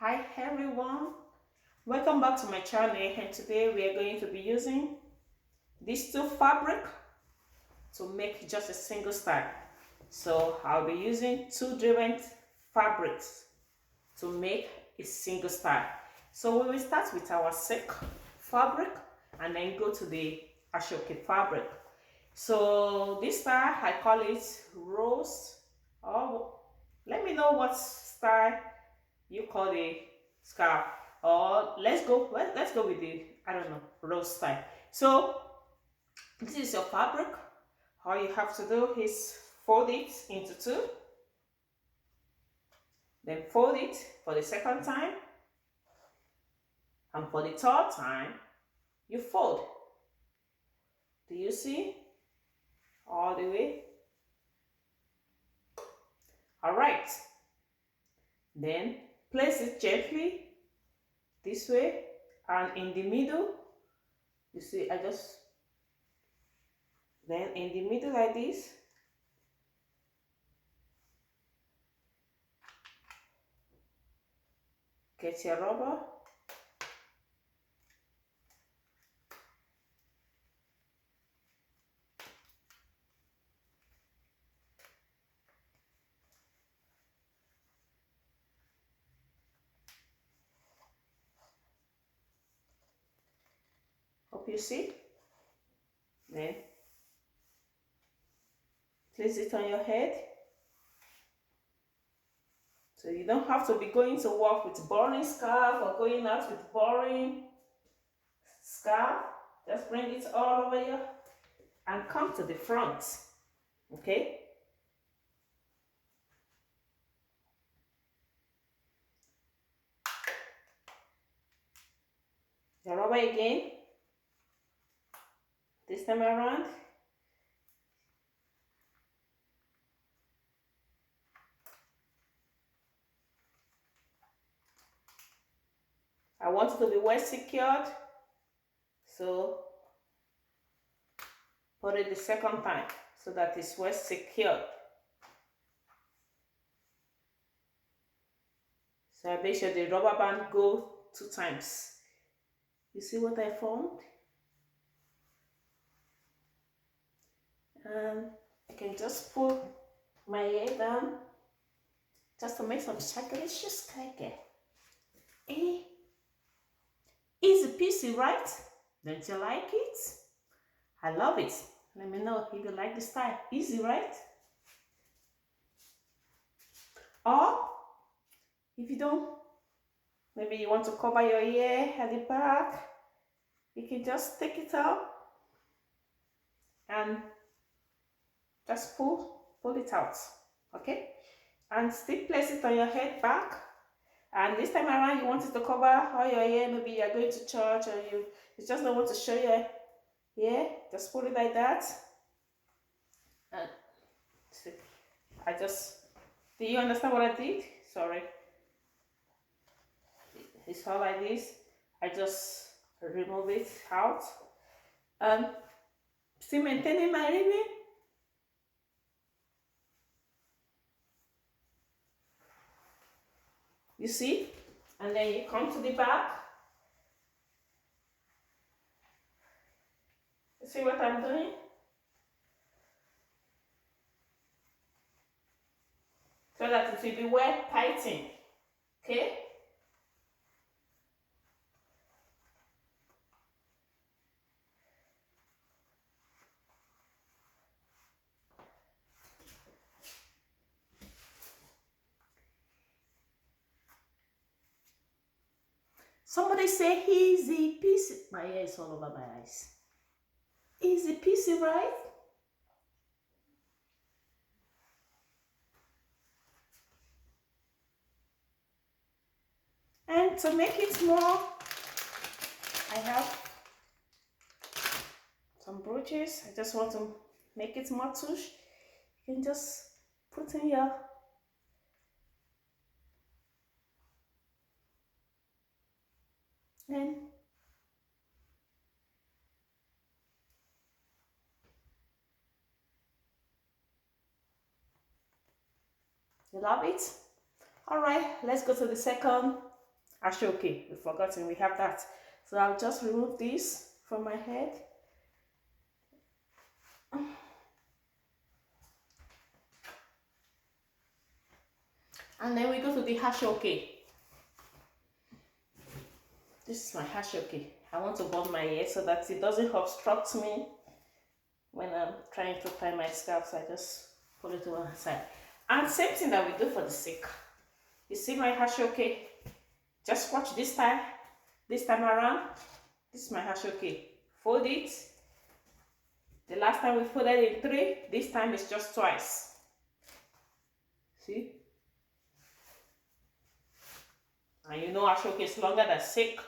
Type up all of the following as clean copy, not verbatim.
Hi everyone, welcome back to my channel, and today we are going to be using these two fabric to make just a single style. So I'll be using two different fabrics to make a single style. So we will start with our silk fabric and then go to the Aso Oke fabric. So this style I call it rose, or let me know what style you call the scarf, or let's go with the, I don't know, rose style. So this is your fabric. All you have to do is fold it into two, then fold it for the second time, and for the third time you fold. Do you see? All the way. All right, then place it gently this way, and in the middle, you see, then in the middle like this, get your rubber, hope you see. Then place it on your head. So you don't have to be going to work with boring scarf or going out with boring scarf. Just bring it all over here and come to the front. Okay? The rubber again. This time around. I want it to be well secured. So put it the second time so that it's well secured. So I make sure the rubber band go 2 times. You see what I formed? And I can just pull my hair down just to make some chocolate cake. Eh? Easy peasy, right? Don't you like it? I love it. Let me know if you like the style. Easy, right? Or if you don't, maybe you want to cover your hair at the back, you can just take it out and just pull it out. Okay? And still place it on your head back. And this time around, you want it to cover all your hair. Maybe you're going to church, or you just don't want to show your hair. Just pull it like that. And see, do you understand what I did? Sorry. It's all like this. I just remove it out. And still maintaining my ribbon. You see? And then you come to the back. You see what I'm doing? So that it will be well tightened. Okay? Somebody say easy peasy. My hair is all over my eyes. Easy peasy, right? And to make it more, I have some brooches. I just want to make it more touch. You can just put in your and you love it. All right, let's go to the second Aso Oke, we've forgotten, we have that. So I'll just remove this from my head. And then we go to the Aso Oke. This is my Aso Oke. I want to bond my hair so that it doesn't obstruct me when I'm trying to tie my scarf. So I just pull it to one side. And same thing that we do for the silk. You see my Aso Oke? Just watch this time around. This is my Aso Oke. Fold it. The last time we folded in 3, this time it's just twice. See? And you know Aso Oke is longer than silk.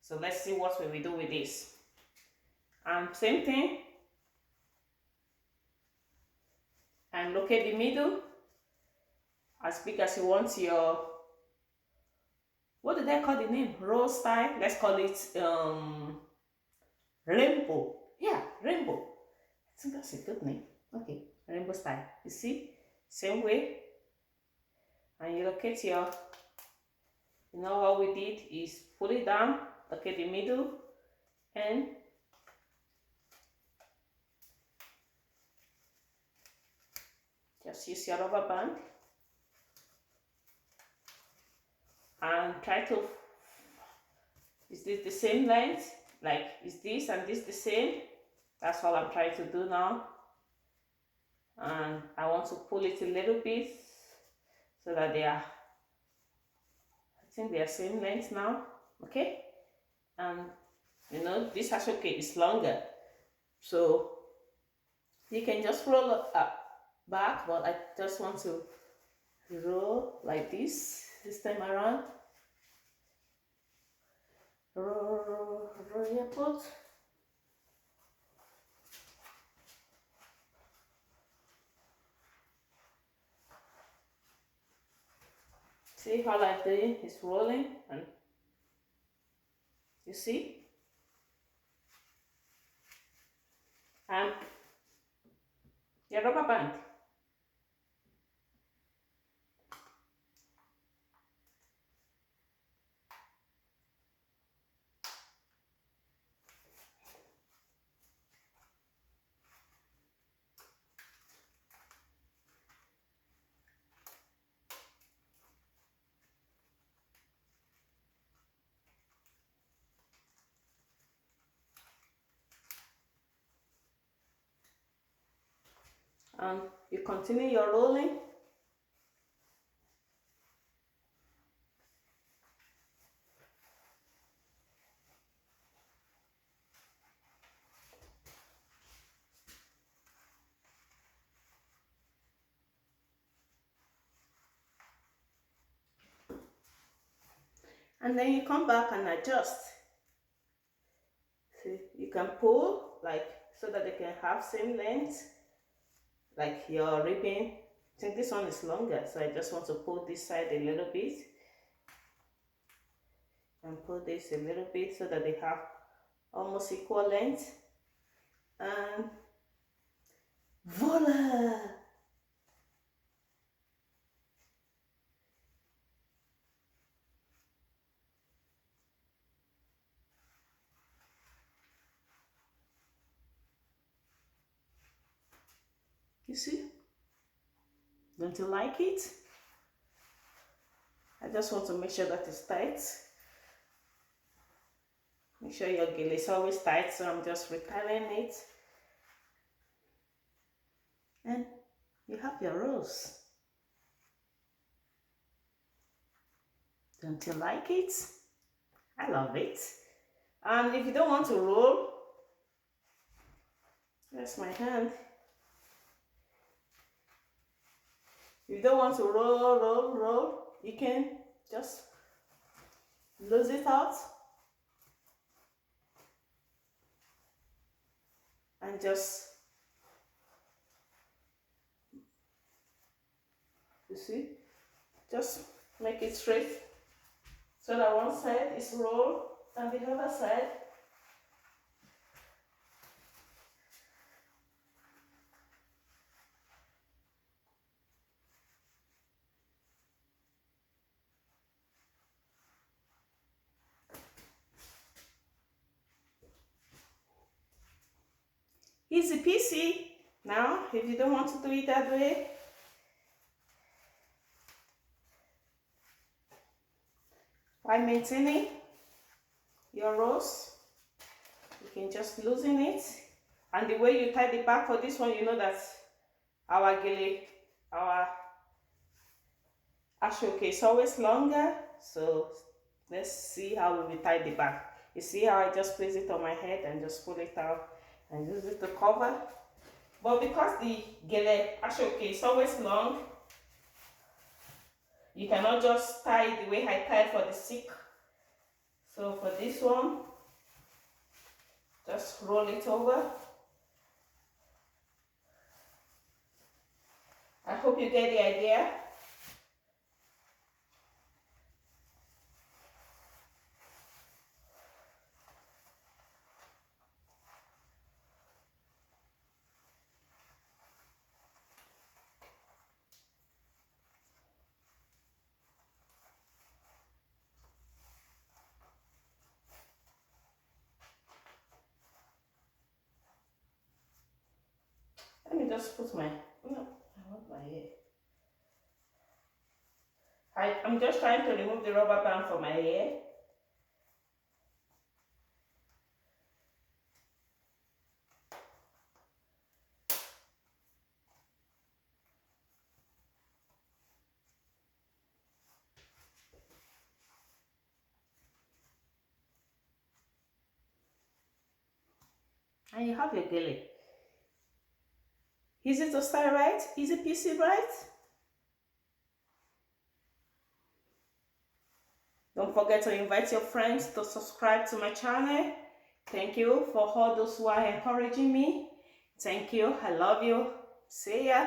So let's see what we will do with this. And same thing. And locate the middle as big as you want your, what did I call the name? Rose style. Let's call it rainbow. Yeah, rainbow. I think that's a good name. Okay, rainbow style. You see, same way. And you locate your, you know what we did is pull it down, locate the middle, and just use your rubber band and try to, is this the same length? Like, is this and this the same? That's all I'm trying to do now. And I want to pull it a little bit so that they are, I think they are same length now. Okay? And you know, this Aso Oke is longer. So you can just roll up back, but I just want to roll like this time around. Roll your foot. See how I'm doing? It's rolling, and you see? And your rubber band. And you continue your rolling. And then you come back and adjust. See, you can pull like so that they can have same length, like your ribbon. I think this one is longer, so I just want to pull this side a little bit and pull this a little bit so that they have almost equal length. And voila! You see? Don't you like it? I just want to make sure that it's tight. Make sure your gill is always tight, so I'm just retying it. And you have your rose. Don't you like it? I love it. And if you don't want to roll, that's my hand. If you don't want to roll, you can just lose it out and just, you see, just make it straight so that one side is rolled and the other side Easy peasy. Now, if you don't want to do it that way, by maintaining your rows, you can just loosen it. And the way you tie the back for this one, you know that our gele, our Aso Oke is always longer. So let's see how we will tie the back. You see how I just place it on my head and just pull it out and use it to cover. But because the gele Aso Oke is always long, you cannot just tie it the way I tied for the silk. So for this one, just roll it over. I hope you get the idea. Let me just put my, no, I want my hair. I'm just trying to remove the rubber band from my hair. And you have your gele. Easy to style, right? Easy peasy, right? Don't forget to invite your friends to subscribe to my channel. Thank you for all those who are encouraging me. Thank you. I love you. See ya.